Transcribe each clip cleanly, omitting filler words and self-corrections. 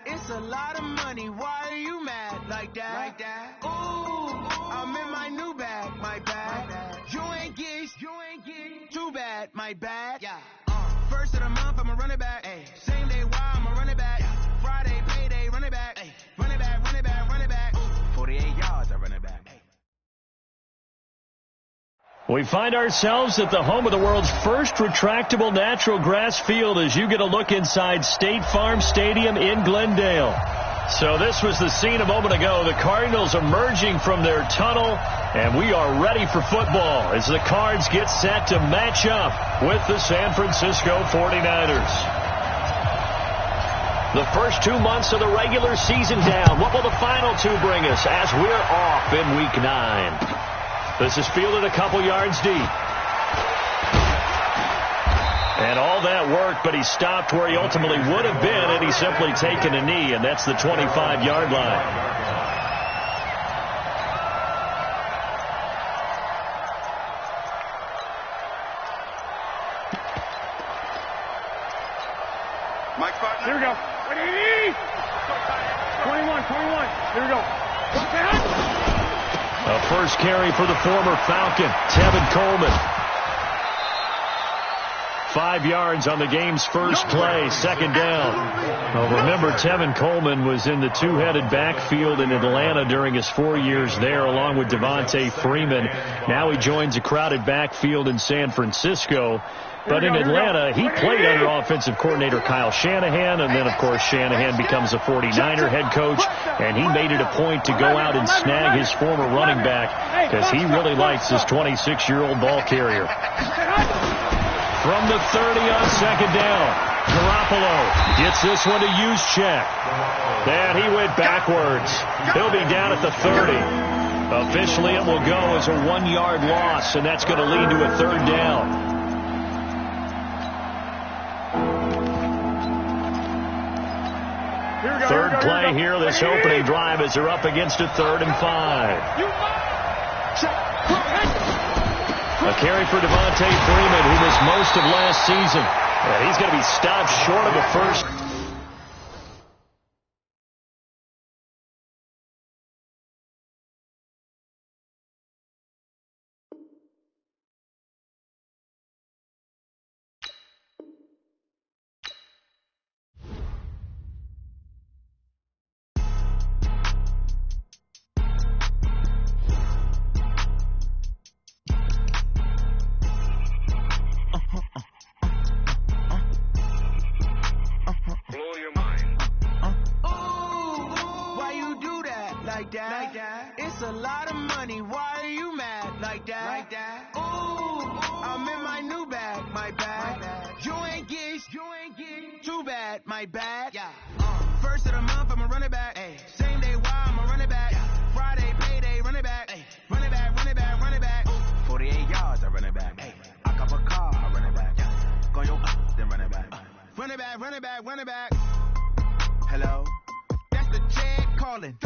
It's a lot of money. Why are you mad like that? Ooh, I'm in my new bag, my bag. You ain't get too bad, my bad. First of the month, I'ma run it back. Same day, why I'ma run it back. Friday, payday, run it back. Run it back, run it back, run it back. 48 yards, I run it back. We find ourselves at the home of the world's first retractable natural grass field as you get a look inside State Farm Stadium in Glendale. So this was the scene a moment ago. The Cardinals emerging from their tunnel, and we are ready for football as the Cards get set to match up with the San Francisco 49ers. The first 2 months of the regular season down. What will the final two bring us as we're off in Week 9? This is fielded a couple yards deep. And all that worked, but he stopped where he ultimately would have been, and he's simply taken a knee, and that's the 25-yard line. Mike Butler. Here we go. 21. Here we go. A first carry for the former Falcon, Tevin Coleman. 5 yards on the game's first play, second down. Well, remember, Tevin Coleman was in the two-headed backfield in Atlanta during his 4 years there, along with Devontae Freeman. Now he joins a crowded backfield in San Francisco. But in Atlanta, he played under offensive coordinator Kyle Shanahan, and then, of course, Shanahan becomes a 49er head coach, and he made it a point to go out and snag his former running back because he really likes his 26-year-old ball carrier. From the 30 on second down, Garoppolo gets this one to Juszczyk. And he went backwards. He'll be down at the 30. Officially, it will go as a 1-yard loss, and that's going to lead to a third down. Third play here, this opening drive, as they're up against a 3rd and 5. A carry for Devontae Freeman, who missed most of last season. And he's going to be stopped short of a first. It's a lot of money. Why are you mad like that? Ooh, I'm in my new bag, my bag. You ain't get too bad, my bad. First of the month, I'ma run it back. Same day, why I'ma run it back. Friday, payday, run it back. Run it back, run it back, run it back. 48 yards, I run it back. I cop a car, I run it back. Go your then run it back. Run it back, run it back, run it back. Hello? That's the check calling.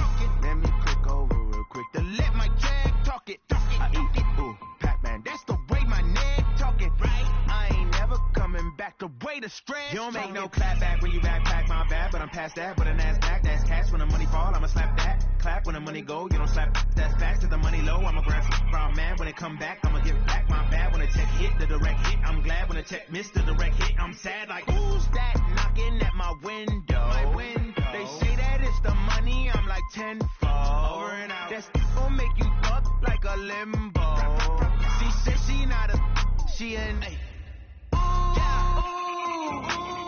Let me click over real quick to let my check talk it. I eat it, ooh, Pac-Man. That's the way my neck talking, right? I ain't never coming back. The way the stress. You don't make no clap back when you backpack, my bad, but I'm past that. But a NASDAQ, that's cash. When the money fall, I'ma slap that. Clap when the money go, you don't slap. That's fast to the money low. I'ma grab from man when it come back. I'ma give back my bad when the check hit the direct hit. I'm glad when the check missed the direct hit. I'm sad like who's that knocking at my window? They say that it's the money. I'm like tenfold. Over and out. That's gonna make you up like a limbo. She said she not a, she an.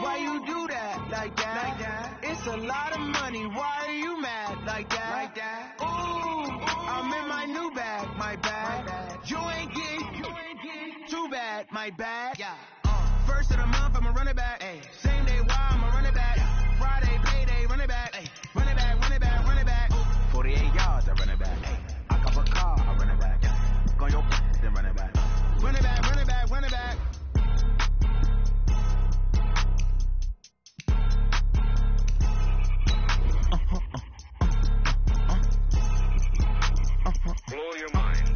Why you do that like that? It's a lot of money. Why are you mad like that? Ooh, I'm in my new bag, my bag. You ain't get too bad, my bad. First of the month, I'ma run it back. Same day, why I'ma run it back. Friday, payday, run it back. Run it back, run it back, run it back. 48 yards, I run it back. I cop a car, I run it back. Go your then run it back. Run it back, run it back, run it back. Blow your mind.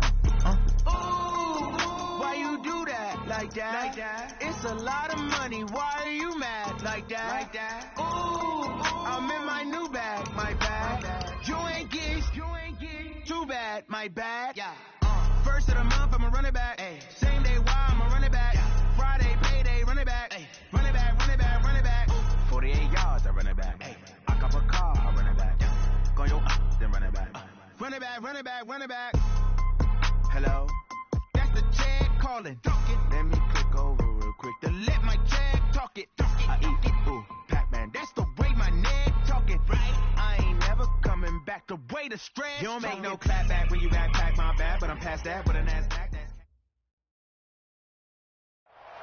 Ooh, why you do that like that? It's a lot of money. Why are you mad like that? Ooh, I'm I'm in my new bag, my bag. You ain't get too bad, my bad. Yeah. First of the month, I'ma run it back. Ay. Same day, why I'ma run it back. Friday, payday, run it back. Ay. Run it back, run it back, run it back. 48 yards, I run it back. Ay. I cop a car, I run it back. Go yo up, then run it back. Run it back, run it back, run it back. Hello? That's the check calling. Let me click over real quick to let my check talk it. I eat it, ooh, Pac-Man. That's the way my neck talking. Right? I ain't never coming back. The way the stress. You don't make no clap back when you backpack my bad, but I'm past that with a NASDAQ.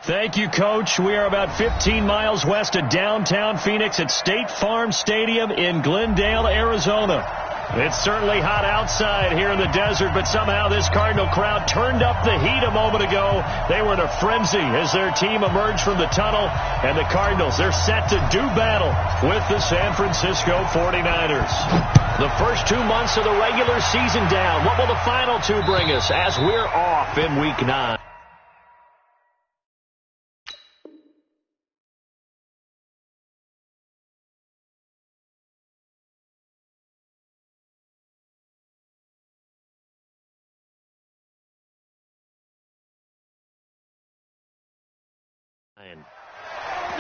Thank you, Coach. We are about 15 miles west of downtown Phoenix at State Farm Stadium in Glendale, Arizona. It's certainly hot outside here in the desert, but somehow this Cardinal crowd turned up the heat a moment ago. They were in a frenzy as their team emerged from the tunnel, and the Cardinals, they're set to do battle with the San Francisco 49ers. The first 2 months of the regular season down. What will the final two bring us as we're off in Week 9? Here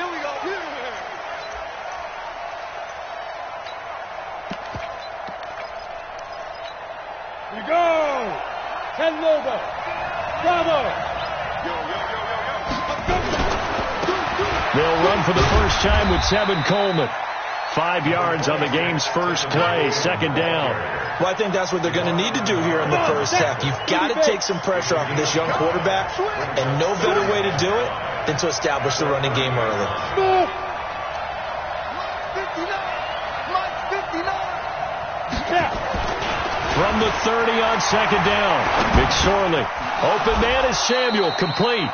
we go. Here we go. Hello. Bravo. They'll run for the first time with Tevin Coleman. 5 yards on the game's first play, second down. Well, I think that's what they're going to need to do here in the first half. You've got to take some pressure off of this young quarterback, and no better way to do it than to establish the running game early. From the 30 on second down, McSorley. Open man is Samuel, complete.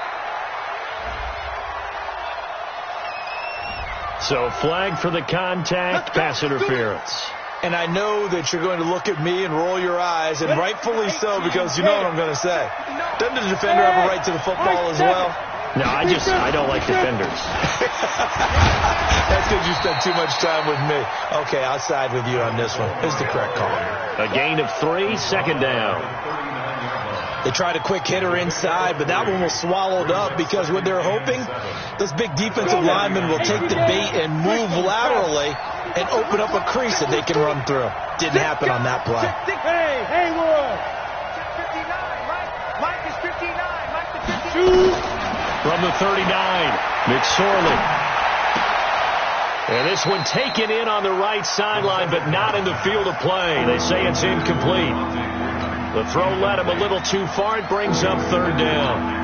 So flag for the contact, pass interference. And I know that you're going to look at me and roll your eyes, and rightfully so, because you know what I'm going to say. Doesn't the defender have a right to the football as well? No, I don't like defenders. That's because you spent too much time with me. Okay, I'll side with you on this one. It's the correct call. A gain of 3, second down. They tried a quick hitter inside, but that one was swallowed up because what they're hoping, those big defensive linemen will take the bait and move laterally and open up a crease that they can run through. Didn't happen on that play. Hey, Haywood. 59, Mike is 59. Mike the 52. From the 39, McSorley. And this one taken in on the right sideline, but not in the field of play. They say it's incomplete. The throw led him a little too far. It brings up third down.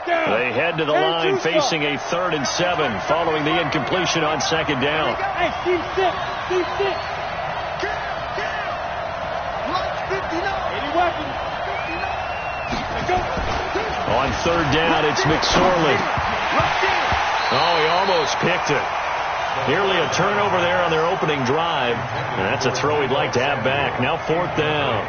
They head to the line facing a 3rd and 7 following the incompletion on second down. Hey, Steve 6. On third down, it's McSorley. Oh, he almost picked it. Nearly a turnover there on their opening drive. And that's a throw he'd like to have back. Now 4th down.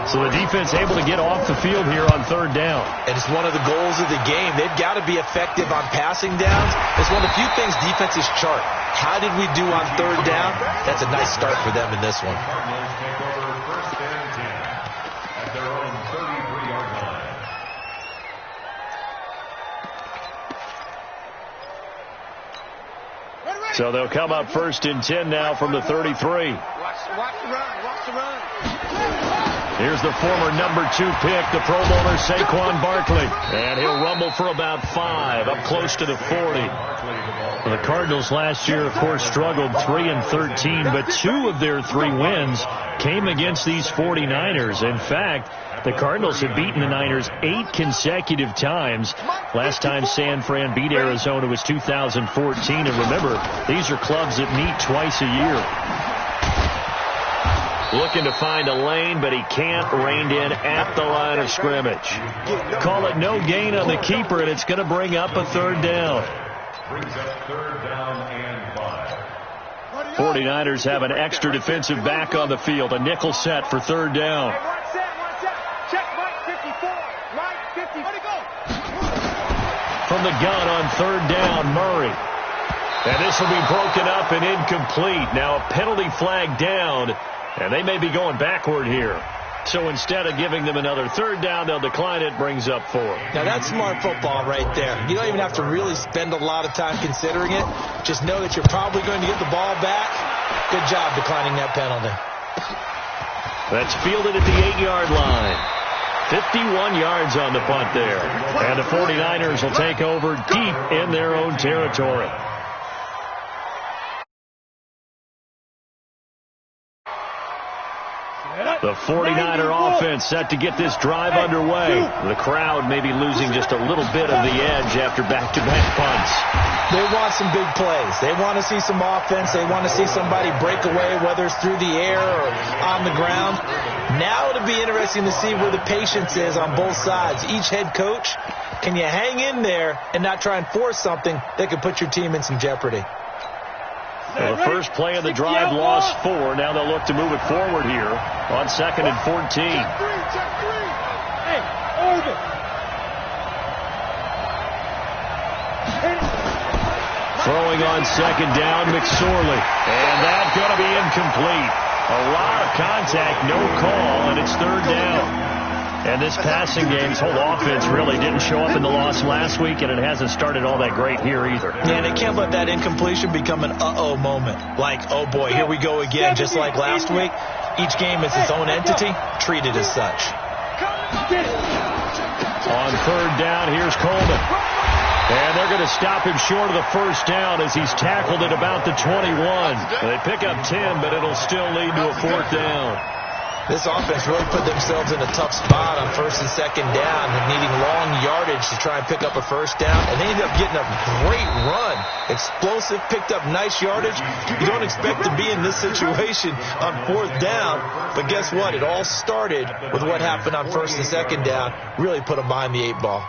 So the defense able to get off the field here on third down. And it's one of the goals of the game. They've got to be effective on passing downs. It's one of the few things defenses chart. How did we do on third down? That's a nice start for them in this one. So they'll come up 1st and 10 now from the 33. Watch the run. Watch the run. Here's the former number 2 pick, the Pro Bowler Saquon Barkley. And he'll rumble for about 5, up close to the 40. The Cardinals last year, of course, struggled 3-13, but 2 of their 3 wins came against these 49ers. In fact, the Cardinals have beaten the Niners 8 consecutive times. Last time San Fran beat Arizona was 2014. And remember, these are clubs that meet twice a year. Looking to find a lane, but he can't. Reined in at the line of scrimmage. Call it no gain on the keeper, and it's going to bring up a 3rd down. Brings up 3rd down and 5. 49ers have an extra defensive back on the field. A nickel set for third down. Hey, one set. Check Mike 54. Mike 50. Let it go. From the gun on third down, Murray. And this will be broken up and incomplete. Now a penalty flag down, and they may be going backward here. So instead of giving them another third down, they'll decline it, brings up 4. Now that's smart football right there. You don't even have to really spend a lot of time considering it. Just know that you're probably going to get the ball back. Good job declining that penalty. That's fielded at the 8-yard line. 51 yards on the punt there. And the 49ers will take over deep in their own territory. The 49er offense set to get this drive underway. The crowd may be losing just a little bit of the edge after back-to-back punts. They want some big plays. They want to see some offense. They want to see somebody break away, whether it's through the air or on the ground. Now it'll be interesting to see where the patience is on both sides. Each head coach, can you hang in there and not try and force something that could put your team in some jeopardy? Well, the first play of the drive lost 4. Now they'll look to move it forward here on 2nd and 14. Check 3. Hey, over. Throwing on 2nd down, McSorley. And that's going to be incomplete. A lot of contact, no call, and it's third down. And this passing game's whole offense really didn't show up in the loss last week, and it hasn't started all that great here either. Yeah, and they can't let that incompletion become an uh-oh moment. Like, oh boy, here we go again, just like last week. Each game is its own entity, treated as such. On third down, here's Coleman. And they're going to stop him short of the first down as he's tackled at about the 21. They pick up 10, but it'll still lead to a 4th down. This offense really put themselves in a tough spot on 1st and 2nd down, needing long yardage to try and pick up a first down, and they ended up getting a great run. Explosive, picked up nice yardage. You don't expect to be in this situation on 4th down, but guess what? It all started with what happened on 1st and 2nd down. Really put them behind the 8 ball.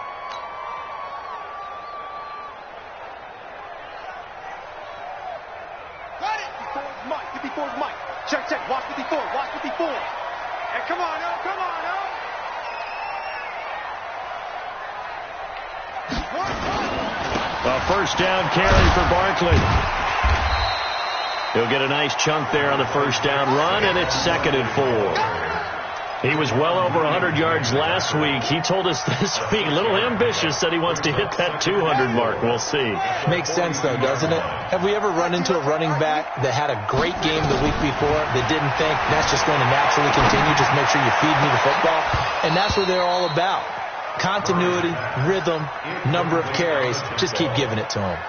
Got it. 54's Mike. Check. Watch 54. Hey, come on, oh. A first down carry for Barkley. He'll get a nice chunk there on the first down run, and it's 2nd and 4. He was well over 100 yards last week. He told us this week, a little ambitious, said he wants to hit that 200 mark. We'll see. Makes sense, though, doesn't it? Have we ever run into a running back that had a great game the week before that didn't think that's just going to naturally continue, just make sure you feed me the football? And that's what they're all about. Continuity, rhythm, number of carries. Just keep giving it to them.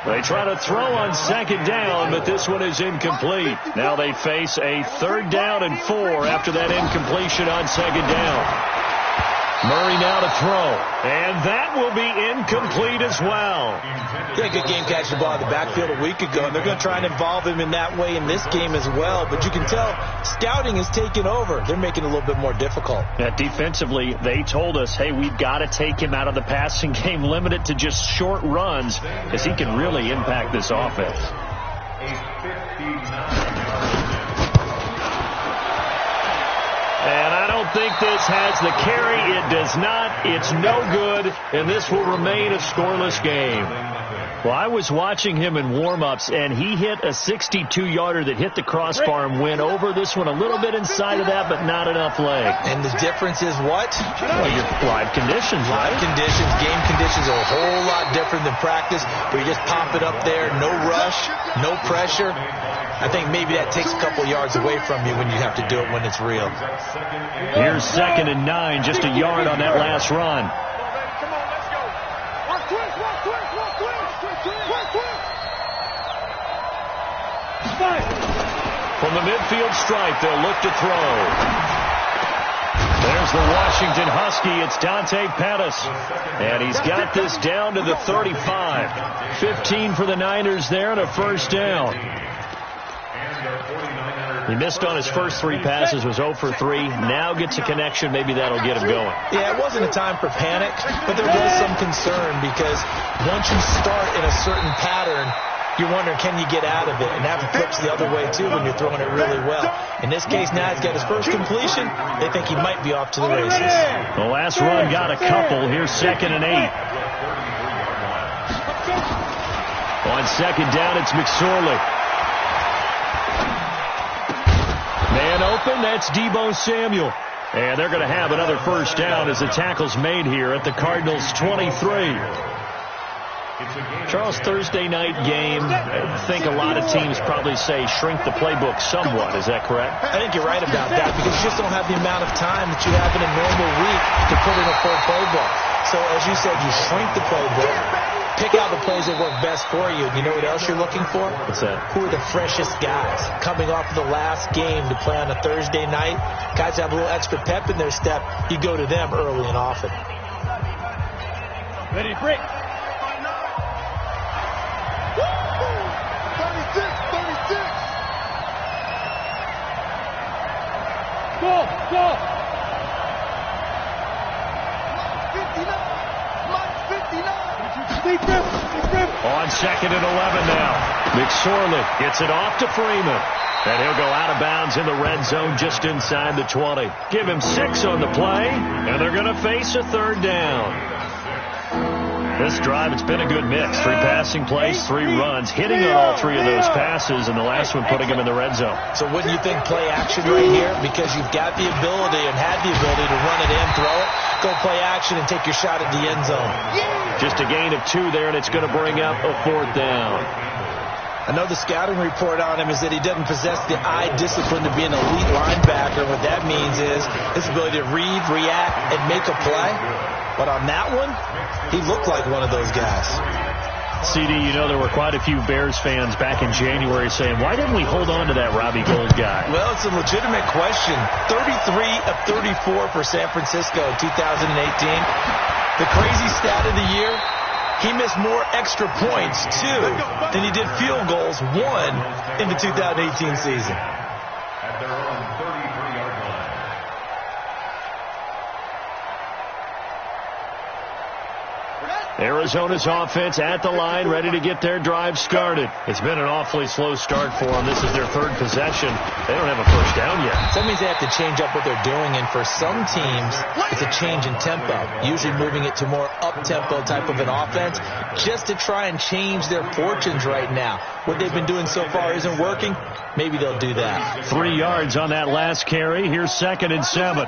They try to throw on 2nd down, but this one is incomplete. Now they face a 3rd down and 4 after that incompletion on 2nd down. Murray now to throw, and that will be incomplete as well. He had a good game catching the ball in the backfield a week ago, and they're going to try and involve him in that way in this game as well. But you can tell scouting is taking over. They're making it a little bit more difficult. Defensively, they told us, hey, we've got to take him out of the passing game, limit it to just short runs, as he can really impact this offense. And I don't think this has the carry. It does not. It's no good, and this will remain a scoreless game. Well, I was watching him in warm-ups, and he hit a 62-yarder that hit the crossbar and went over. This one a little bit inside of that, but not enough leg. And the difference is what? Well, your live conditions, right? Live conditions, game conditions are a whole lot different than practice, where you just pop it up there, no rush, no pressure. I think maybe that takes a couple yards away from you when you have to do it when it's real. Here's 2nd and 9, just a yard on that last run. Come on, let's go. Walk twist. From the midfield stripe, they'll look to throw. There's the Washington Husky. It's Dante Pettis. And he's got this down to the 35. 15 for the Niners there and a first down. He missed on his first 3 passes, was 0 for 3. Now gets a connection. Maybe that'll get him going. Yeah, it wasn't a time for panic, but there was some concern because once you start in a certain pattern, you're wondering, can you get out of it? And that flips the other way, too, when you're throwing it really well. In this case, now he's got his first completion. They think he might be off to the races. The last run got a couple. Here's 2nd and 8. On 2nd down, it's McSorley. Man open, that's Deebo Samuel. And they're going to have another first down as the tackle's made here at the Cardinals' 23. Charles, Thursday night game, I think a lot of teams probably say shrink the playbook somewhat. Is that correct? I think you're right about that because you just don't have the amount of time that you have in a normal week to put in a full playbook. So, as you said, you shrink the playbook, pick out the plays that work best for you. You know what else you're looking for? What's that? Who are the freshest guys coming off of the last game to play on a Thursday night? Guys that have a little extra pep in their step. You go to them early and often. Ready, break. 36. Go. 59. On 2nd and 11 now. McSorley gets it off to Freeman. And he'll go out of bounds in the red zone just inside the 20. Give him 6 on the play, and they're going to face a 3rd down. This drive, it's been a good mix. 3 passing plays, 3 runs, hitting on all 3 of those passes, and the last one putting him in the red zone. So wouldn't you think play action right here? Because you've got the ability and had the ability to run it in, throw it, go play action, and take your shot at the end zone. Just a gain of 2 there, and it's going to bring up a 4th down. I know the scouting report on him is that he doesn't possess the eye discipline to be an elite linebacker. What that means is his ability to read, react, and make a play. But on that one, he looked like one of those guys. CD, you know there were quite a few Bears fans back in January saying, why didn't we hold on to that Robbie Gould guy? Well, it's a legitimate question. 33 of 34 for San Francisco in 2018. The crazy stat of the year, he missed more extra points, 2, than he did field goals, 1, in the 2018 season. At their own 33-yard line. Arizona's offense at the line, ready to get their drive started. It's been an awfully slow start for them. This is their 3rd possession. They don't have a first down yet. So that means they have to change up what they're doing, and for some teams, it's a change in tempo, usually moving it to more up-tempo type of an offense, just to try and change their fortunes right now. What they've been doing so far isn't working. Maybe they'll do that. 3 yards on that last carry. Here's 2nd and 7.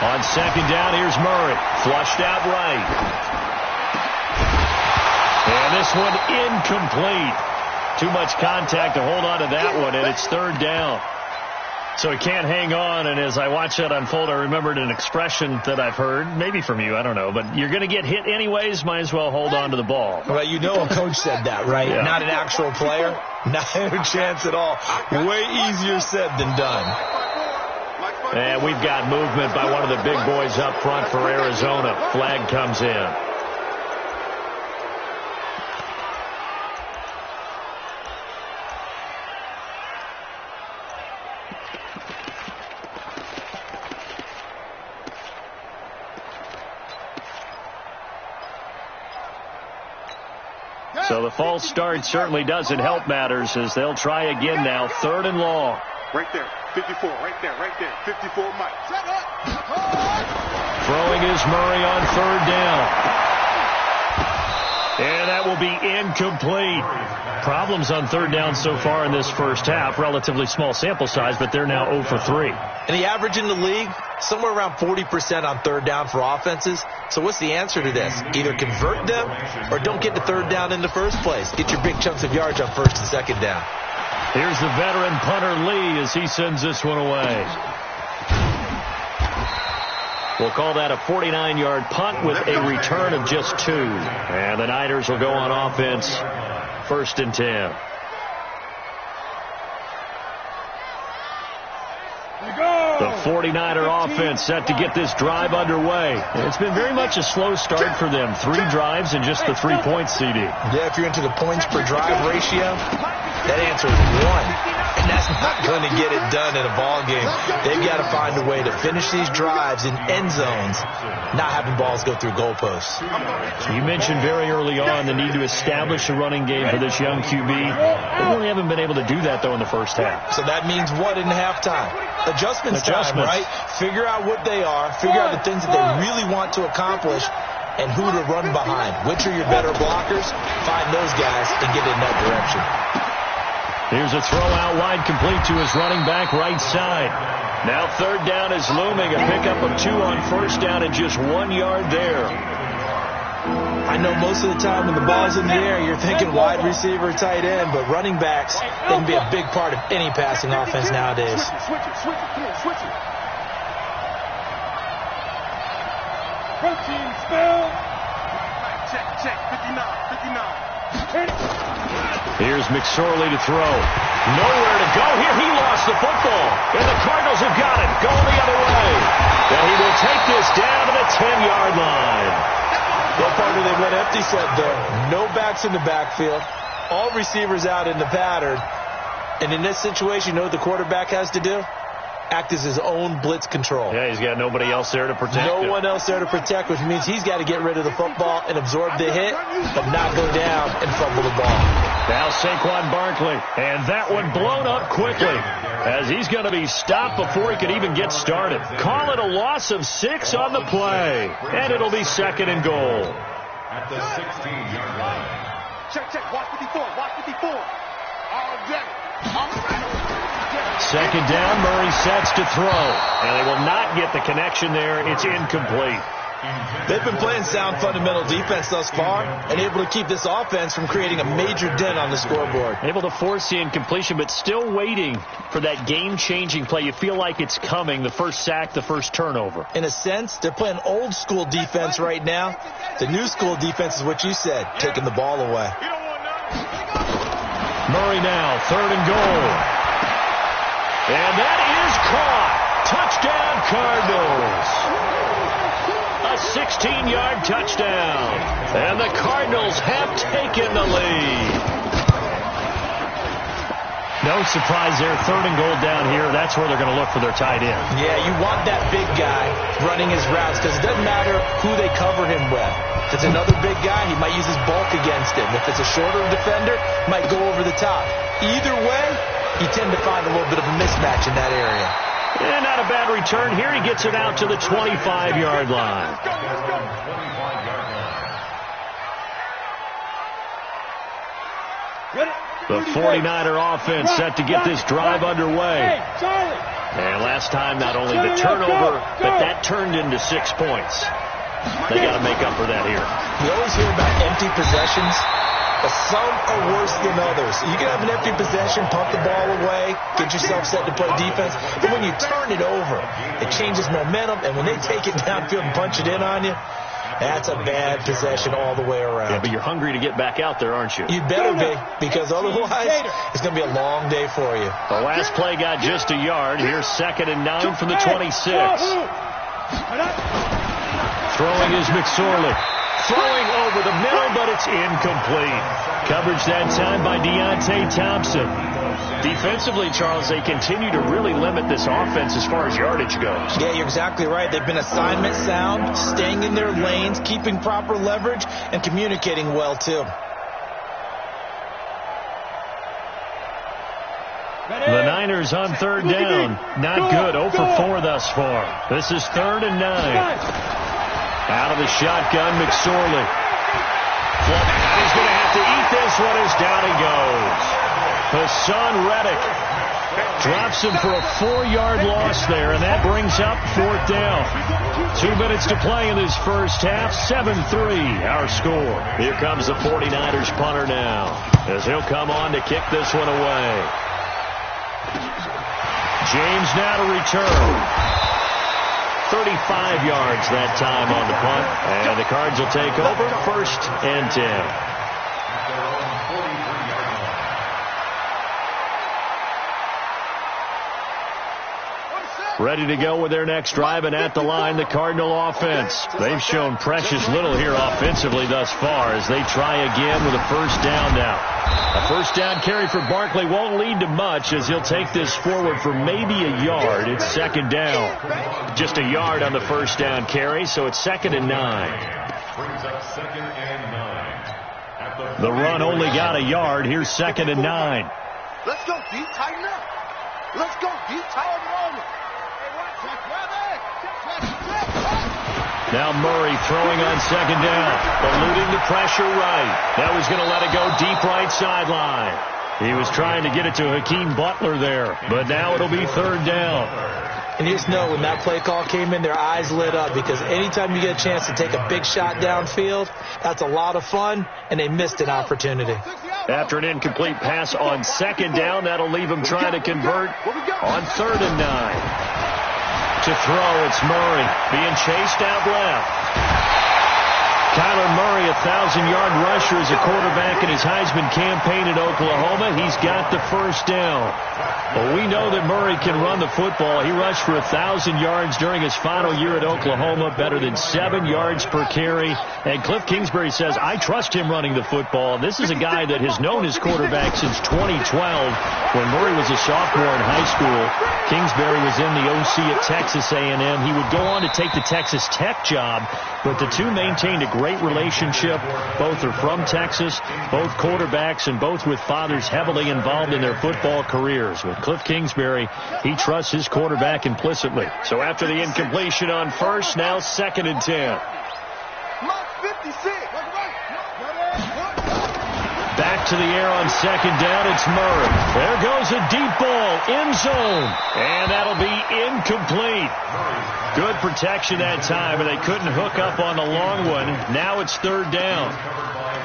On 2nd down, here's Murray. Flushed out right. And this one incomplete. Too much contact to hold on to that one, and it's 3rd down. So he can't hang on, and as I watch that unfold, I remembered an expression that I've heard, maybe from you, I don't know, but you're going to get hit anyways, might as well hold on to the ball. Well, you know a coach said that, right? Yeah. Not an actual player. Not a chance at all. Way easier said than done. And we've got movement by one of the big boys up front for Arizona. Flag comes in. So the false start certainly doesn't help matters as they'll try again now. 3rd and long. Right there. 54, right there. 54, Mike. Throwing is Murray on 3rd down. And that will be incomplete. Problems on 3rd down so far in this first half. Relatively small sample size, but they're now 0 for 3. And the average in the league, somewhere around 40% on 3rd down for offenses. So what's the answer to this? Either convert them or don't get the 3rd down in the first place. Get your big chunks of yards on 1st and 2nd down. Here's the veteran punter Lee as he sends this one away. We'll call that a 49-yard punt with a return of just 2. And the Niners will go on offense 1st and 10. The 49er offense set to get this drive underway. And it's been very much a slow start for them. 3 drives and just the 3 points, CD. Yeah, if you're into the points per drive ratio, that answer is 1. And that's not going to get it done in a ball game. They've got to find a way to finish these drives in end zones, not having balls go through goalposts. You mentioned very early on the need to establish a running game for this young QB. They really haven't been able to do that, though, in the first half. So that means what in halftime? Adjustments time, right? Figure out what they are, figure out the things that they really want to accomplish, and who to run behind. Which are your better blockers? Find those guys and get in that direction. Here's a throw out wide, complete to his running back right side. Now third down is looming. A pickup of 2 on first down and just 1 yard there. I know most of the time when the ball's in the air, you're thinking wide receiver, tight end, but running backs can be a big part of any passing offense nowadays. Switch it. Come on, switch it. Protein spell. Check. 59. Here's McSorley to throw. Nowhere to go here. He lost the football. And the Cardinals have got it. Going the other way. And he will take this down to the 10-yard line. What part do they went empty set there? No backs in the backfield. All receivers out in the pattern. And in this situation, you know what the quarterback has to do? Act as his own blitz control. Yeah, he's got nobody else there to protect him. No one else there to protect, which means he's got to get rid of the football and absorb the hit, but not go down and fumble the ball. Now Saquon Barkley, and that one blown up quickly as he's going to be stopped before he could even get started. Call it a loss of 6 on the play, and it'll be 2nd and goal. At the 16-yard line. Check. Watch 54. All day. Second down, Murray sets to throw, and they will not get the connection there. It's incomplete. They've been playing sound fundamental defense thus far and able to keep this offense from creating a major dent on the scoreboard. Able to force the incompletion, but still waiting for that game-changing play. You feel like it's coming, the first sack, the first turnover. In a sense, they're playing old-school defense right now. The new-school defense is what you said, taking the ball away. Murray now, 3rd and goal. And that is caught. Touchdown, Cardinals. A 16-yard touchdown. And the Cardinals have taken the lead. No surprise there. 3rd and goal down here. That's where they're going to look for their tight end. Yeah, you want that big guy running his routes because it doesn't matter who they cover him with. If it's another big guy, he might use his bulk against him. If it's a shorter defender, he might go over the top. Either way, you tend to find a little bit of a mismatch in that area. And not a bad return here. He gets it out to the 25-yard line. The 49er offense set to get this drive underway. And last time, not only the turnover, but that turned into 6 points. They got to make up for that here. We always hear about empty possessions, but some are worse than others. You can have an empty possession, pump the ball away, get yourself set to play defense. But when you turn it over, it changes momentum. And when they take it downfield and punch it in on you, that's a bad possession all the way around. Yeah, but you're hungry to get back out there, aren't you? You better be, because otherwise it's going to be a long day for you. The last play got just a yard. Here's 2nd and 9 from the 26. Throwing is McSorley. Throwing over the middle, but it's incomplete. Coverage that time by Deontay Thompson. Defensively, Charles, they continue to really limit this offense as far as yardage goes. Yeah, you're exactly right. They've been assignment sound, staying in their lanes, keeping proper leverage, and communicating well, too. The Niners on 3rd down. Not good. 0 for 4 thus far. This is 3rd and 9. Out of the shotgun, McSorley. He's going to have to eat this one as down he goes. Hassan Reddick drops him for a 4-yard loss there, and that brings up 4th down. 2 minutes to play in this first half. 7-3 our score. Here comes the 49ers punter now, as he'll come on to kick this one away. James now to return. 35 yards that time on the punt. And the Cards will take over 1st and 10. ready to go with their next drive, and at the line, the Cardinal offense. They've shown precious little here offensively thus far as they try again with a first down now. A first down carry for Barkley won't lead to much as he'll take this forward for maybe a yard. It's second down. Just a yard on the first down carry, so it's 2nd and 9. Brings up 2nd and 9. The run only got a yard. Here's 2nd and 9. Let's go, D. Tighten up. Let's go, D. Tighten on it. Now Murray throwing on second down. Eluding the pressure right. Now he's going to let it go deep right sideline. He was trying to get it to Hakeem Butler there, but now it'll be 3rd down. And you just know when that play call came in, their eyes lit up because anytime you get a chance to take a big shot downfield, that's a lot of fun, and they missed an opportunity. After an incomplete pass on second down, that'll leave him trying to convert on 3rd and 9. To throw, it's Murray being chased out left. Kyler Murray, 1,000-yard rusher as a quarterback in his Heisman campaign in Oklahoma. He's got the first down. Well, we know that Murray can run the football. He rushed for 1,000 yards during his final year at Oklahoma, better than 7 yards per carry. And Cliff Kingsbury says, I trust him running the football. This is a guy that has known his quarterback since 2012 when Murray was a sophomore in high school. Kingsbury was in the OC at Texas A&M. He would go on to take the Texas Tech job, but the two maintained a great relationship. Both are from Texas, both quarterbacks, and both with fathers heavily involved in their football careers. With Cliff Kingsbury, he trusts his quarterback implicitly. So after the incompletion on first, now 2nd and 10. Back to the air on second down, it's Murray. There goes a deep ball, end zone, and that'll be incomplete. Good protection that time, and they couldn't hook up on the long one. Now it's 3rd down.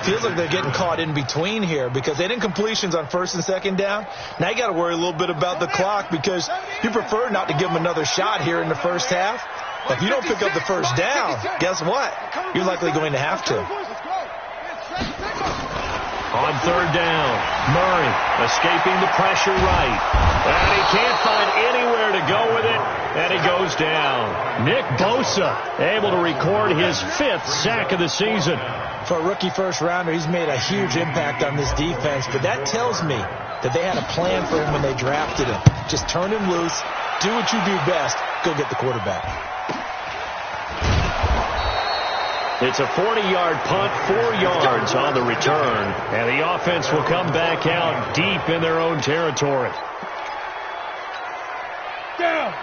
Feels like they're getting caught in between here because they did incompletions on 1st and 2nd down. Now you got to worry a little bit about the clock because you prefer not to give them another shot here in the first half. If you don't pick up the first down, guess what? You're likely going to have to. On 3rd down, Murray escaping the pressure right. And he can't find anywhere to go with it, and he goes down. Nick Bosa able to record his 5th sack of the season. For a rookie first-rounder, he's made a huge impact on this defense, but that tells me that they had a plan for him when they drafted him. Just turn him loose, do what you do best, go get the quarterback. It's a 40-yard punt, 4 yards on the return, and the offense will come back out deep in their own territory.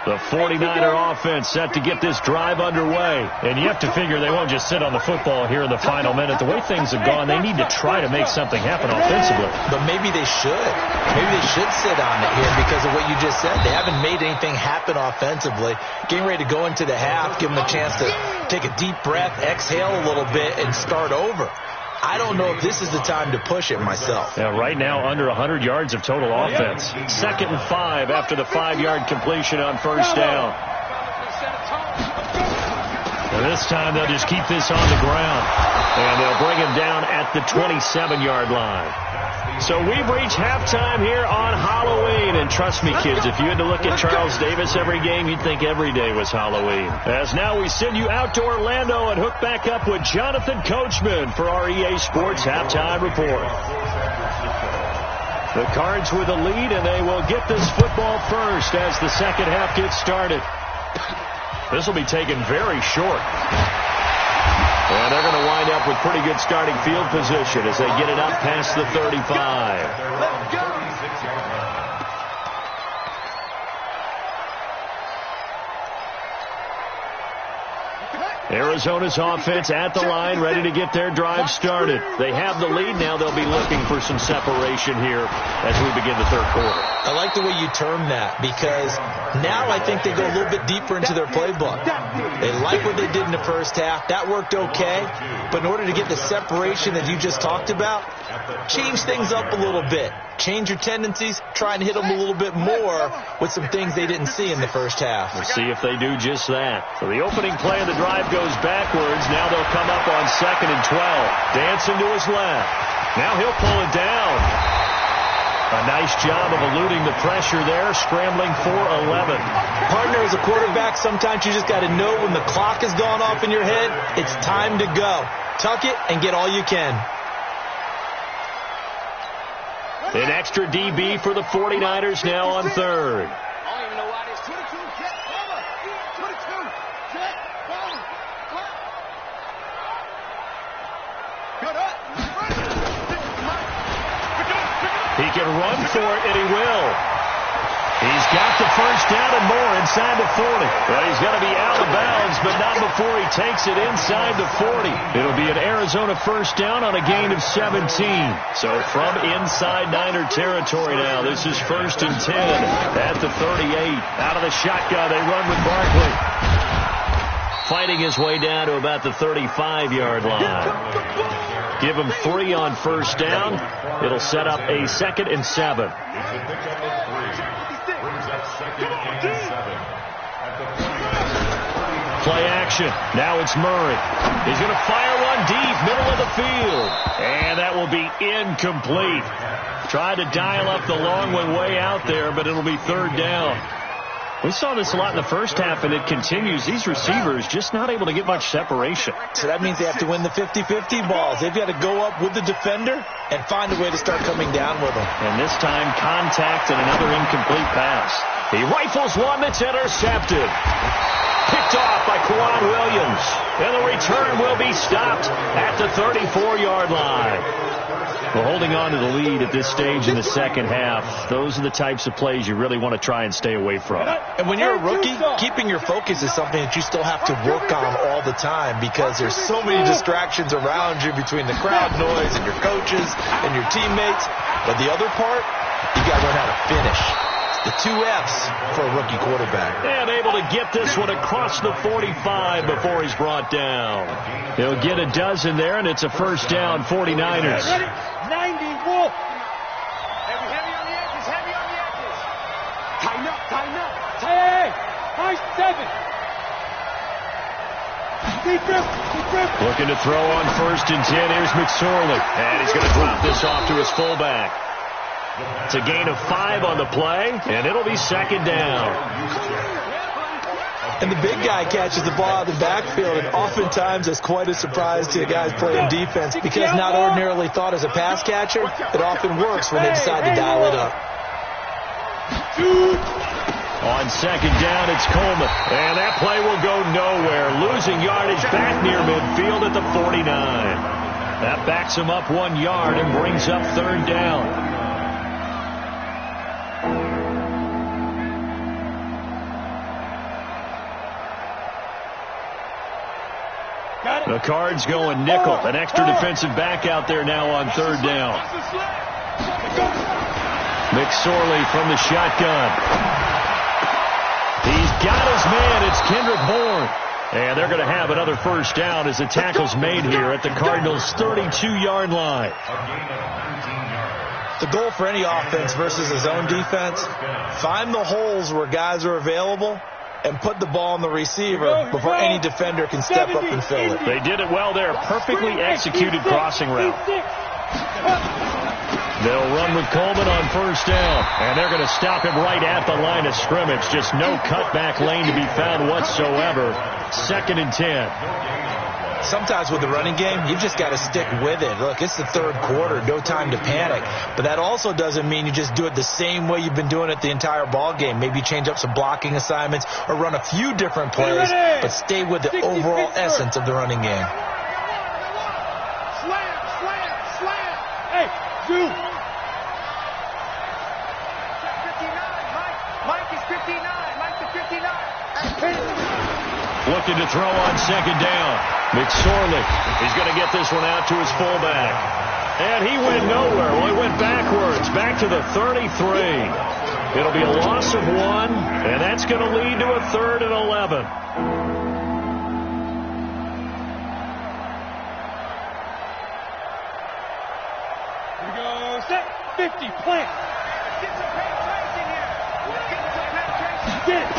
The 49er offense set to get this drive underway, and you have to figure they won't just sit on the football here in the final minute. The way things have gone, they need to try to make something happen offensively. But maybe they should. Maybe they should sit on it here because of what you just said. They haven't made anything happen offensively. Getting ready to go into the half, give them a chance to take a deep breath, exhale a little bit, and start over. I don't know if this is the time to push it myself. Yeah, right now under 100 yards of total offense. 2nd and 5 after the 5-yard completion on first down. And this time they'll just keep this on the ground. And they'll bring him down at the 27-yard line. So we've reached halftime here on Halloween. And trust me, kids, if you had to look at Charles Davis every game, you'd think every day was Halloween. As now we send you out to Orlando and hook back up with Jonathan Coachman for our EA Sports Halftime Report. The Cards with a lead, and they will get this football first as the second half gets started. This will be taken very short. And they're going to wind up with pretty good starting field position as they get it up past the 35. Let's go. Arizona's offense at the line, ready to get their drive started. They have the lead. Now they'll be looking for some separation here as we begin the third quarter. I like the way you term that because now I think they go a little bit deeper into their playbook. They like what they did in the first half. That worked okay. But in order to get the separation that you just talked about, change things up a little bit. Change your tendencies. Try and hit them a little bit more with some things they didn't see in the first half. We'll see if they do just that. So the opening play of the drive goes backwards. Now they'll come up on 2nd and 12. Dancing to his left. Now he'll pull it down. A nice job of eluding the pressure there, scrambling for 11. Partner, as a quarterback, sometimes you just got to know when the clock has gone off in your head, it's time to go. Tuck it and get all you can. An extra DB for the 49ers now on third. I don't even know why this 22 jet cover. 22 jet cover. Good up. He can run for it, and he will. He's got the first down and more inside the 40. But he's going to be out of bounds, but not before he takes it inside the 40. It'll be an Arizona first down on a gain of 17. So from inside Niner territory now, this is 1st and 10 at the 38. Out of the shotgun, they run with Barkley. Fighting his way down to about the 35-yard line. Give him 3 on first down. It'll set up a 2nd and 7. Play action. Now it's Murray. He's going to fire one deep, middle of the field. And that will be incomplete. Tried to dial up the long one way out there, but it'll be 3rd down. We saw this a lot in the first half, and it continues. These receivers just not able to get much separation. So that means they have to win the 50-50 balls. They've got to go up with the defender and find a way to start coming down with them. And this time, contact and another incomplete pass. He rifles one that's intercepted. Picked off by Kwan Williams. And the return will be stopped at the 34-yard line. Well, holding on to the lead at this stage in the second half, those are the types of plays you really want to try and stay away from. And when you're a rookie, keeping your focus is something that you still have to work on all the time because there's so many distractions around you between the crowd noise and your coaches and your teammates. But the other part, you got to learn how to finish. The 2 F's for a rookie quarterback. And able to get this one across the 45 before he's brought down. He'll get a dozen there, and it's a first down, 49ers. 90, Wolf. Heavy on the edges, heavy on the edges. Tighten up, tighten up. Hey, high 7. Looking to throw on 1st and 10. Here's McSorley. And he's going to drop this off to his fullback. It's a gain of 5 on the play, and it'll be 2nd down. And the big guy catches the ball out of the backfield, and oftentimes it's quite a surprise to the guys playing defense because not ordinarily thought as a pass catcher, it often works when they decide to dial it up. On 2nd down, it's Coleman, and that play will go nowhere, losing yardage back near midfield at the 49. That backs him up 1 yard and brings up 3rd down. The Cards going nickel. An extra defensive back out there now on 3rd down. McSorley from the shotgun. He's got his man. It's Kendrick Bourne. And they're going to have another first down as the tackle's made here at the Cardinals' 32-yard line. The goal for any offense versus his own defense, find the holes where guys are available and put the ball on the receiver before any defender can step up and fill it. They did it well there. Perfectly executed crossing route. They'll run with Coleman on first down, and they're going to stop him right at the line of scrimmage. Just no cutback lane to be found whatsoever. 2nd and 10. Sometimes with the running game, you've just got to stick with it. Look, it's the 3rd quarter, no time to panic. But that also doesn't mean you just do it the same way you've been doing it the entire ball game. Maybe change up some blocking assignments or run a few different plays, but stay with the overall essence of the running game. Slam, slam, slam. Hey, you. 59, Mike is 59. Mike to 59. Looking to throw on 2nd down. McSorley. He's going to get this one out to his fullback. And he went nowhere. Well, he went backwards, back to the 33. It'll be a loss of 1, and that's going to lead to a 3rd and 11. Here we go. Set. 50. Plant. Get some penetration here. Get some penetration.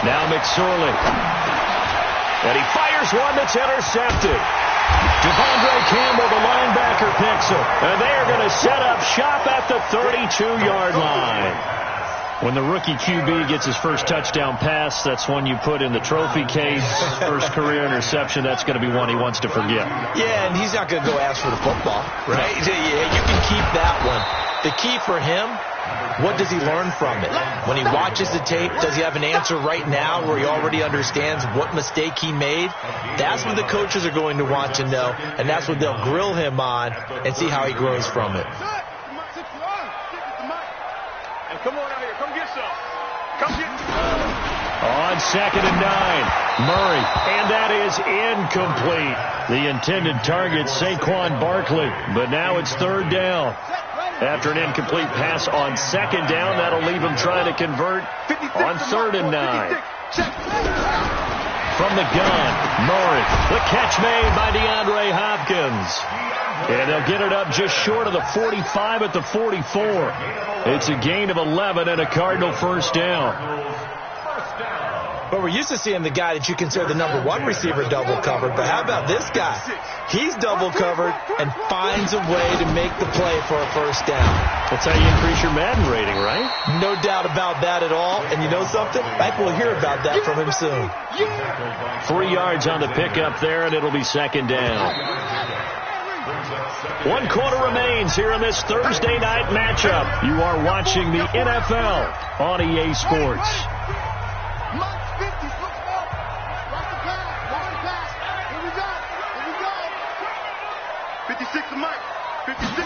Now McSorley. And he fires one that's intercepted. Devondre Campbell, the linebacker, picks him. And they are going to set up shop at the 32-yard line. When the rookie QB gets his first touchdown pass, that's one you put in the trophy case. First career interception, that's going to be one he wants to forget. Yeah, and he's not going to go ask for the football, right? Yeah, you can keep that one. The key for him, what does he learn from it? When he watches the tape, does he have an answer right now where he already understands what mistake he made? That's what the coaches are going to want to know, and that's what they'll grill him on and see how he grows from it. Come on out here. Come get some. Come get On 2nd and 9, Murray, and that is incomplete. The intended target, Saquon Barkley, but now it's 3rd down. After an incomplete pass on 2nd down, that'll leave him trying to convert on 3rd and 9. From the gun, Murray, the catch made by DeAndre Hopkins. And they'll get it up just short of the 45 at the 44. It's a gain of 11 and a Cardinal first down. But we're used to seeing the guy that you consider the number 1 receiver double covered. But how about this guy? He's double covered and finds a way to make the play for a first down. That's how you increase your Madden rating, right? No doubt about that at all. And you know something? I think we'll hear about that from him soon. 3 yards on the pickup there, and it'll be 2nd down. 1 quarter remains here in this Thursday night matchup. You are watching the NFL on EA Sports. 56 to Mike. 56.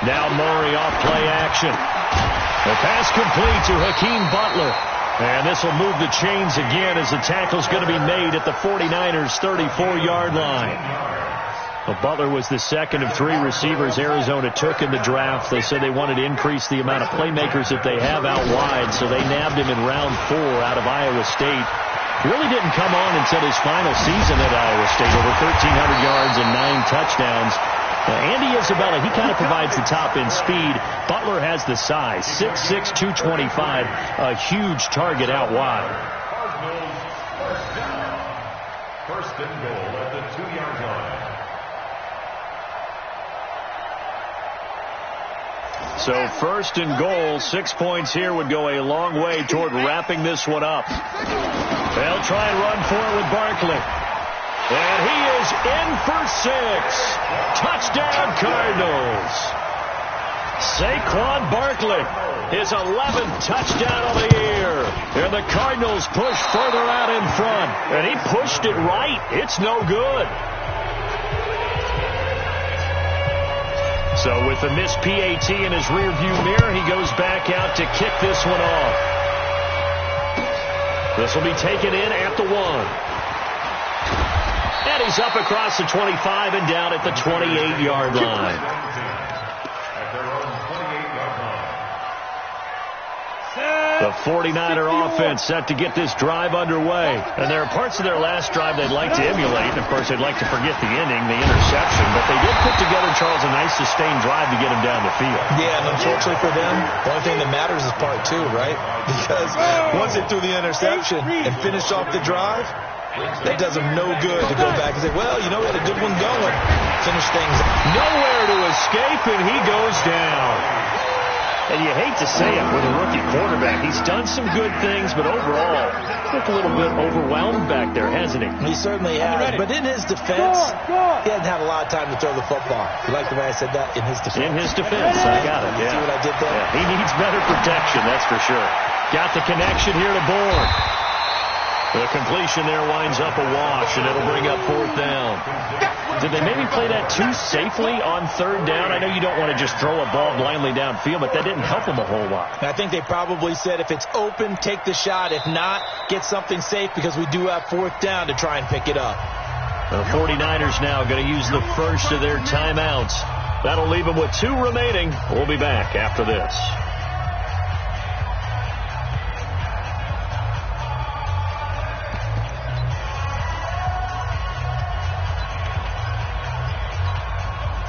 Now Murray off play action. The pass complete to Hakeem Butler. And this will move the chains again as the tackle's going to be made at the 49ers' 34-yard line. Well, Butler was the second of 3 receivers Arizona took in the draft. They said they wanted to increase the amount of playmakers that they have out wide, so they nabbed him in round 4 out of Iowa State. He really didn't come on until his final season at Iowa State, over 1,300 yards and 9 touchdowns. Andy Isabella, he kind of provides the top end speed. Butler has the size, 6'6", 225, a huge target out wide. First and goal at the 2-yard line. So 1st and goal, 6 points here would go a long way toward wrapping this one up. They'll try and run for it with Barkley. And he is in for 6. Touchdown, Cardinals. Saquon Barkley, his 11th touchdown of the year. And the Cardinals push further out in front. And he pushed it right. It's no good. So with the missed PAT in his rearview mirror, he goes back out to kick this one off. This will be taken in at the 1. And he's up across the 25 and down at the 28-yard line. The 49er offense set to get this drive underway. And there are parts of their last drive they'd like to emulate. Of course, they'd like to forget the ending, the interception. But they did put together, Charles, a nice sustained drive to get him down the field. Yeah, and unfortunately for them, the only thing that matters is part 2, right? Because once they threw the interception and finished off the drive, that does them no good to go back and say, well, you know, we had a good one going. Finish things. Nowhere to escape, and he goes down. And you hate to say it with a rookie quarterback. He's done some good things, but overall, looked a little bit overwhelmed back there, hasn't he? He certainly has. But in his defense, he hasn't had a lot of time to throw the football. You like the way I said that? In his defense. In his defense, I got it. You see what I did there? Yeah, he needs better protection, that's for sure. Got the connection here to Bourne. The completion there winds up a wash, and it'll bring up 4th down. Did they maybe play that too safely on 3rd down? I know you don't want to just throw a ball blindly downfield, but that didn't help them a whole lot. I think they probably said if it's open, take the shot. If not, get something safe because we do have 4th down to try and pick it up. The 49ers now going to use the first of their timeouts. That'll leave them with 2 remaining. We'll be back after this.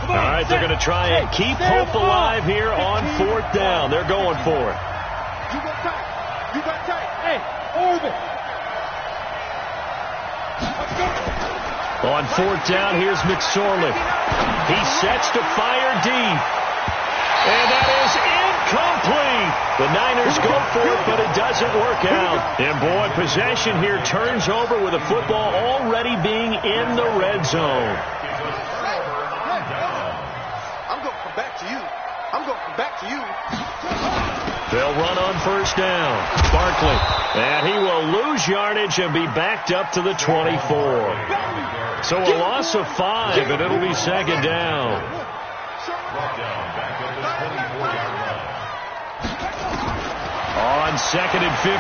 All right, they're going to try and keep hope alive here on 4th down. They're going for it. You got tight. You got tight. Hey, orbit. Let's go. On 4th down, here's McSorley. He sets to fire deep. And that is incomplete. The Niners go for it, but it doesn't work out. And, boy, possession here turns over with the football already being in the red zone. I'm going to come back to you. I'm going to come back to you. They'll run on 1st down. Barkley. And he will lose yardage and be backed up to the 24. So a loss of 5, and it'll be 2nd down. On 2nd and 15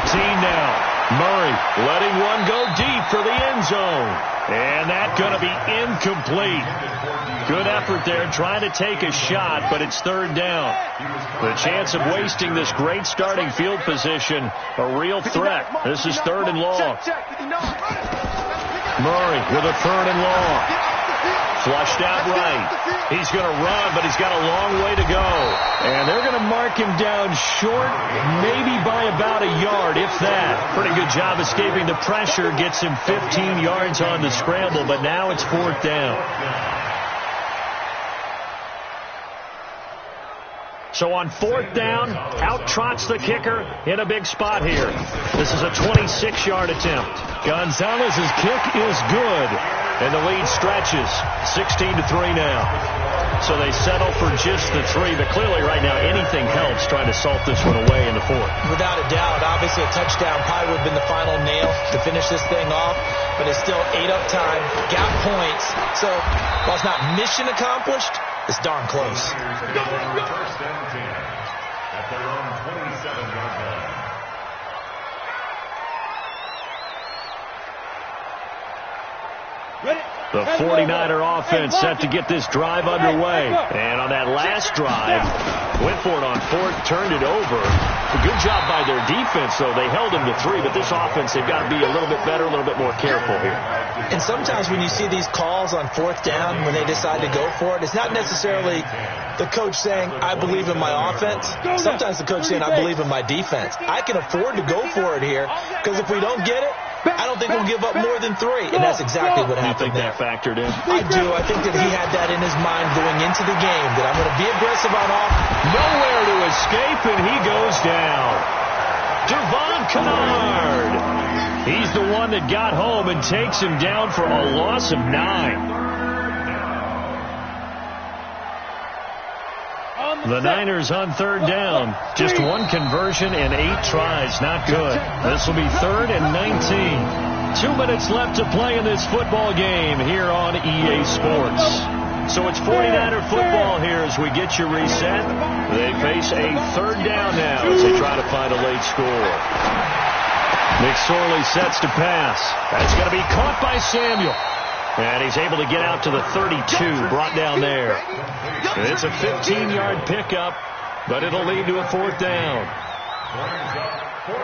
now. Murray letting one go deep for the end zone. And that's going to be incomplete. Good effort there trying to take a shot, but it's 3rd down. The chance of wasting this great starting field position, a real threat. This is 3rd and long. Murray with a 3rd and long. Flushed out right. He's going to run, but he's got a long way to go. And they're going to mark him down short, maybe by about a yard, if that. Pretty good job escaping the pressure. Gets him 15 yards on the scramble, but now it's 4th down. So on 4th down, out trots the kicker in a big spot here. This is a 26-yard attempt. Gonzalez's kick is good, and the lead stretches 16-3 now. So they settle for just the 3, but clearly right now anything helps trying to salt this one away in the 4th. Without a doubt, obviously a touchdown probably would have been the final nail to finish this thing off, but it's still ate up time, got points. So while it's not mission accomplished, it's darn close. 1st and 10 at their own 27-yard line. The 49er offense set to get this drive underway. And on that last drive, went for it on 4th, turned it over. A good job by their defense, though. They held him to 3, but this offense, they've got to be a little bit better, a little bit more careful here. And sometimes when you see these calls on 4th down, when they decide to go for it, it's not necessarily the coach saying, I believe in my offense. Sometimes the coach saying, I believe in my defense. I can afford to go for it here, because if we don't get it, I don't think we'll give up more than 3, and that's exactly what happened. You think that factored in? I do. I think that he had that in his mind going into the game, that I'm going to be aggressive on offense. Nowhere to escape, and he goes down. Devon Kennard. He's the one that got home and takes him down for a loss of 9. The Niners on 3rd down. Just 1 conversion and 8 tries. Not good. This will be 3rd and 19. 2 minutes left to play in this football game here on EA Sports. So it's 49er football here as we get you reset. They face a 3rd down now as they try to find a late score. McSorley sets to pass. That's going to be caught by Samuel. And he's able to get out to the 32, brought down there. It's a 15-yard pickup, but it'll lead to a 4th down.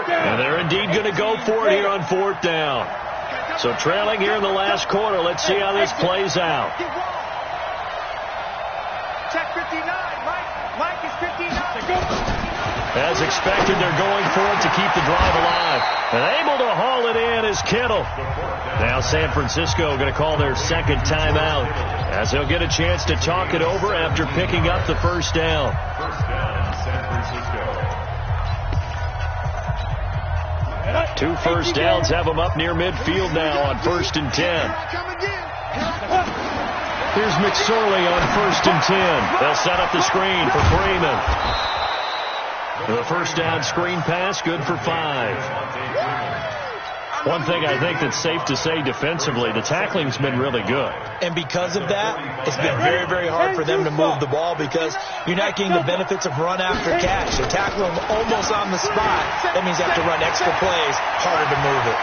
And they're indeed going to go for it here on 4th down. So trailing here in the last quarter, let's see how this plays out. Check 59, Mike is 59. As expected, they're going for it to keep the drive alive. And able to haul it in is Kittle. Now San Francisco going to call their 2nd timeout as they'll get a chance to talk it over after picking up the 1st down. 1st down, San Francisco. 2 first downs have them up near midfield now on 1st and 10. Here's McSorley on 1st and 10. They'll set up the screen for Freeman. The 1st down screen pass, good for 5. One thing I think that's safe to say defensively, the tackling's been really good. And because of that, it's been very, very hard for them to move the ball because you're not getting the benefits of run after catch. They tackle them almost on the spot. That means they have to run extra plays, harder to move it.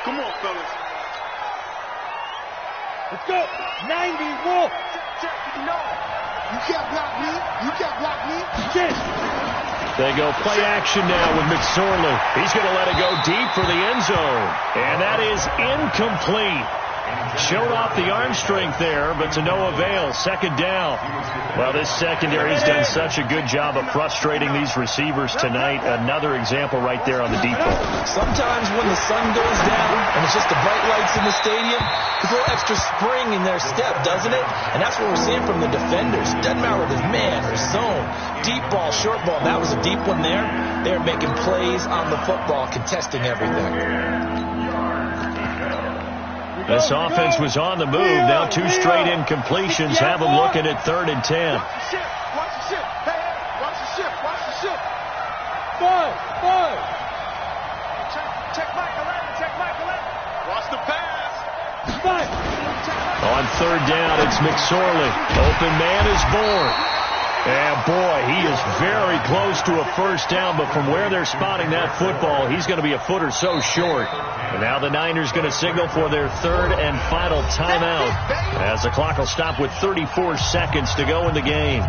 Come on, fellas. Let's go. 91. You can't block me. You can't block me. You can't. They go play action now with McSorley. He's going to let it go deep for the end zone. And that is incomplete. Showed off the arm strength there, but to no avail. Second down. Well, this secondary's done such a good job of frustrating these receivers tonight. Another example right there on the deep ball. Sometimes when the sun goes down and it's just the bright lights in the stadium, there's a little extra spring in their step, doesn't it? And that's what we're seeing from the defenders. Doesn't matter whether it's man or zone, deep ball, short ball. That was a deep one there. They're making plays on the football, contesting everything. This offense was on the move. Now 2 straight incompletions have them looking at 3rd and 10. Watch the ship. Hey, watch the ship. Watch the ship. Five. Check Michael Allen. Check Michael Allen. Watch the pass. Five. On 3rd down, it's McSorley. Open man is born. And boy, he is very close to a first down, but from where they're spotting that football, he's going to be a foot or so short. And now the Niners going to signal for their 3rd and final timeout as the clock will stop with 34 seconds to go in the game.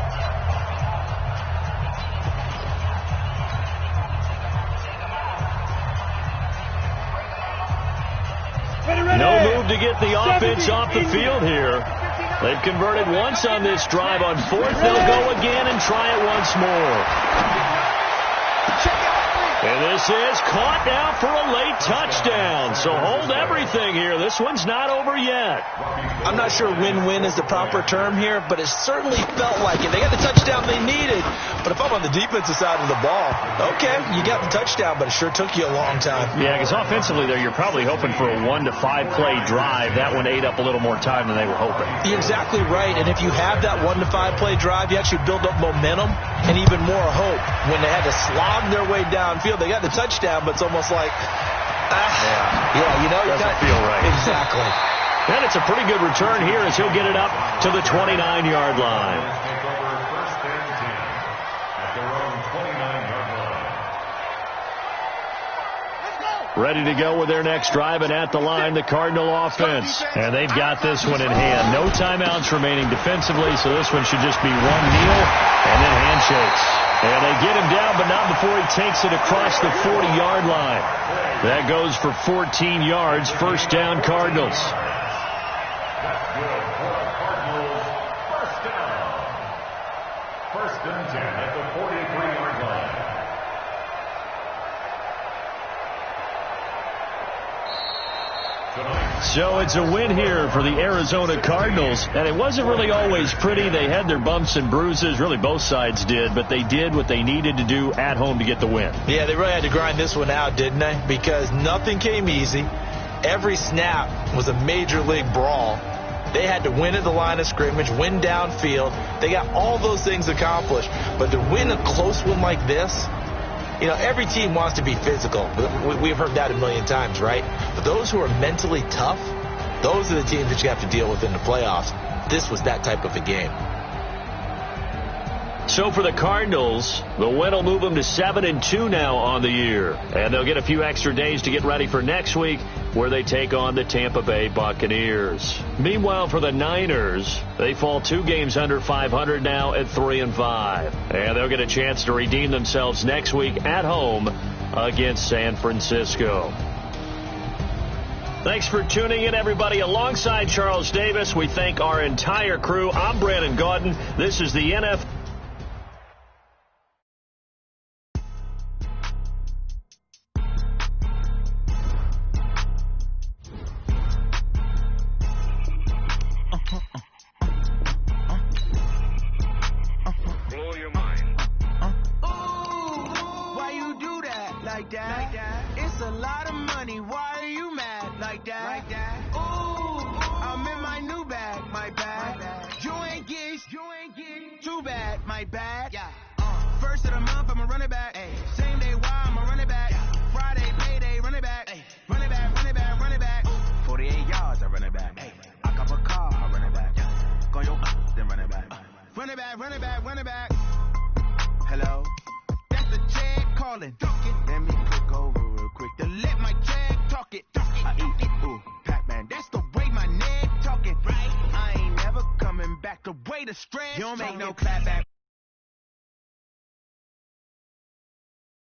No move to get the offense off the field here. They've converted once on this drive. On 4th, they'll go again and try it once more. And this is caught now for a late touchdown. So hold everything here. This one's not over yet. I'm not sure win-win is the proper term here, but it certainly felt like it. They got the touchdown they needed. But if I'm on the defensive side of the ball, okay, you got the touchdown, but it sure took you a long time. Yeah, because offensively there, you're probably hoping for a 1 to 5 play drive. That one ate up a little more time than they were hoping. You're exactly right. And if you have that 1 to 5 play drive, you actually build up momentum and even more hope. When they had to slog their way downfield, they got the touchdown, but it's almost like, doesn't feel right. Exactly. And it's a pretty good return here as he'll get it up to the 29-yard line. First and 10 at their own 29-yard line. Ready to go with their next drive, and at the line, the Cardinal offense. And they've got this one in hand. No timeouts remaining defensively, so this one should just be one kneel and then handshakes. And they get him down, but not before he takes it across the 40-yard line. That goes for 14 yards. First down, Cardinals. That's good for the Cardinals. First down. 1st and 10 at the 43-yard line. So it's a win here for the Arizona Cardinals, and it wasn't really always pretty. They had their bumps and bruises, really both sides did, but they did what they needed to do at home to get the win. Yeah, they really had to grind this one out, didn't they? Because nothing came easy. Every snap was a major league brawl. They had to win at the line of scrimmage, win downfield. They got all those things accomplished, but to win a close one like this, every team wants to be physical. We've heard that a million times, right? But those who are mentally tough, those are the teams that you have to deal with in the playoffs. This was that type of a game. So for the Cardinals, the win will move them to 7-2 now on the year. And they'll get a few extra days to get ready for next week, where they take on the Tampa Bay Buccaneers. Meanwhile, for the Niners, they fall 2 games under 500 now at 3-5. And they'll get a chance to redeem themselves next week at home against San Francisco. Thanks for tuning in, everybody. Alongside Charles Davis, we thank our entire crew. I'm Brandon Gaudin. This is the NFL. It's a lot of money. Why are you mad like that? Ooh, I'm in my new bag, my bag. You ain't get too bad, my bad. First of the month, I'ma run it back. Same day, why I'ma run it back. Friday, payday, run it back. Run it back, run it back, run it back. 48 yards, I run it back. I cop a car, I run it back. Go your then run it back. Run it back, run it back, run it back. Hello? That's the check calling. Let me click over real quick to let my check talk it. I eat it, ooh, Pac-Man. That's the way my neck talking, right? I ain't never coming back the way the stress. You don't make no clap back.